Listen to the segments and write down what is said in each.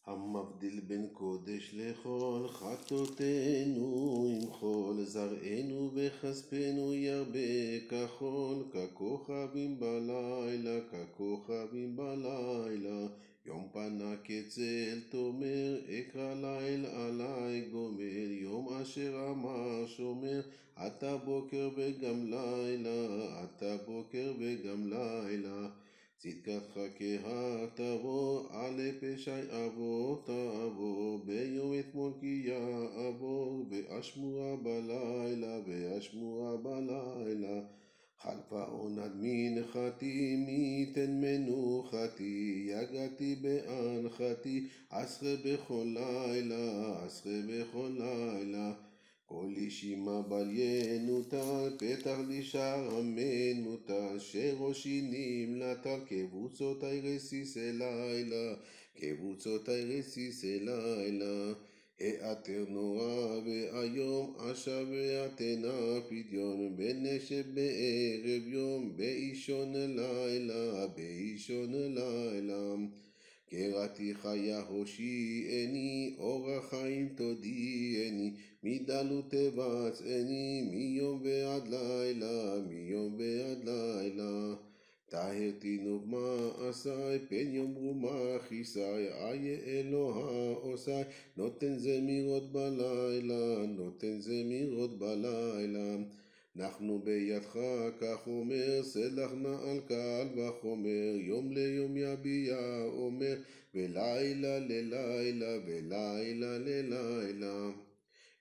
המבדיל בין קודש לחול, חטאותינו עם חול, זרענו וכספנו ירבה כחול, ככוכבים בלילה, ככוכבים בלילה. יום פנה כצל תומר, אקרא ליל עלי גומר, יום אשר אמר שומר, עתה בוקר וגם לילה, עתה בוקר וגם לילה. צדקתך כהר תבוא, עלי פשעי אבות תעבור, ביום אתמול כי יעבור, ואשמועה בלילה, ואשמועה בלילה. חלפה עונת מנחתי, מי ייתן מנוחתי, יגעתי באנחתי, אסרה בכל לילה, אסרה בכל לילה. כל אישימה בל ינוטל, פתח לי שער המנוטל, שראשי נמלטל, קבוצותי רסיסי לילה, קבוצותי רסיסי לילה. העתר נורא והיום, אשב ועתנה פדיון, בנשב בערב יום, באישון לילה, באישון לילה. קראתי חיה הושיעני, אורח חיים תודיעני, מדלות תבצעני, מיום ועד לילה, מיום ועד לילה. טהר תינוק מעשי, פן יאמרו מה כיסי, איה אלוה עושי, נותן זמירות בלילה, נותן זמירות בלילה. אנחנו בידך כך אומר, סלח נא על קהל וחומר, יום ליום יביע אומר, ולילה ללילה, ולילה ללילה.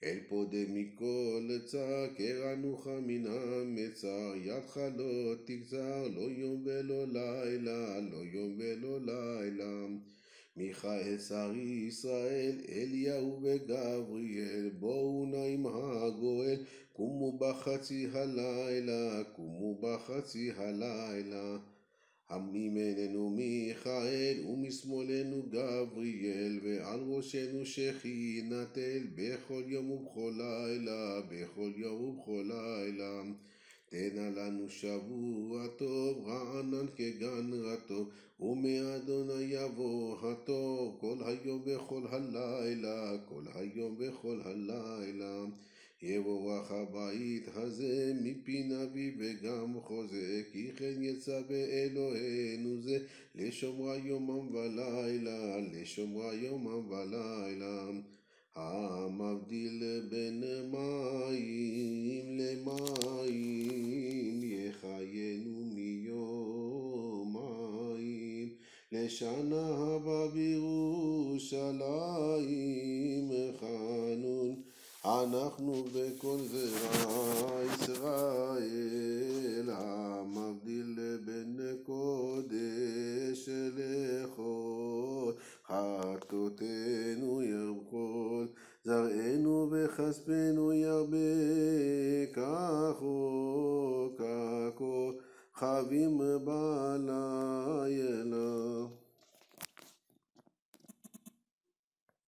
אל פודה מכל צר, קרנוך מן המצר, ידך לא תגזר, לא יום ולא לילה, לא יום ולא לילה. מיכאל שר ישראל, אליהו וגבריאל, בואו נא עם הגואל, קומו בחצי הלילה, קומו בחצי הלילה. מימיננו מיכאל ומשמאלנו גבריאל, ועל ראשנו שכינתל, בכל יום ובכל לילה, בכל יום ובכל לילה. תנה לנו שבוע טוב, רענן כגן רטוב, ומאדוני יבוא הטוב, כל היום וכל הלילה, כל היום וכל הלילה. יבורך הבית הזה מפי נביא וגם חוזה, כי כן יצווה אלוהינו זה, לשומרה יומם ולילה, לשומרה יומם ולילה. המבדיל בין מים למים, יחיינו מיומיים, לשנה הבא בירושלים חנון. אנחנו בכל זרע ישראל, המבדיל בין קודש לחול, חטאותינו ירחול, זרענו וכספנו ירבה כחול, ככוכבים בלילה.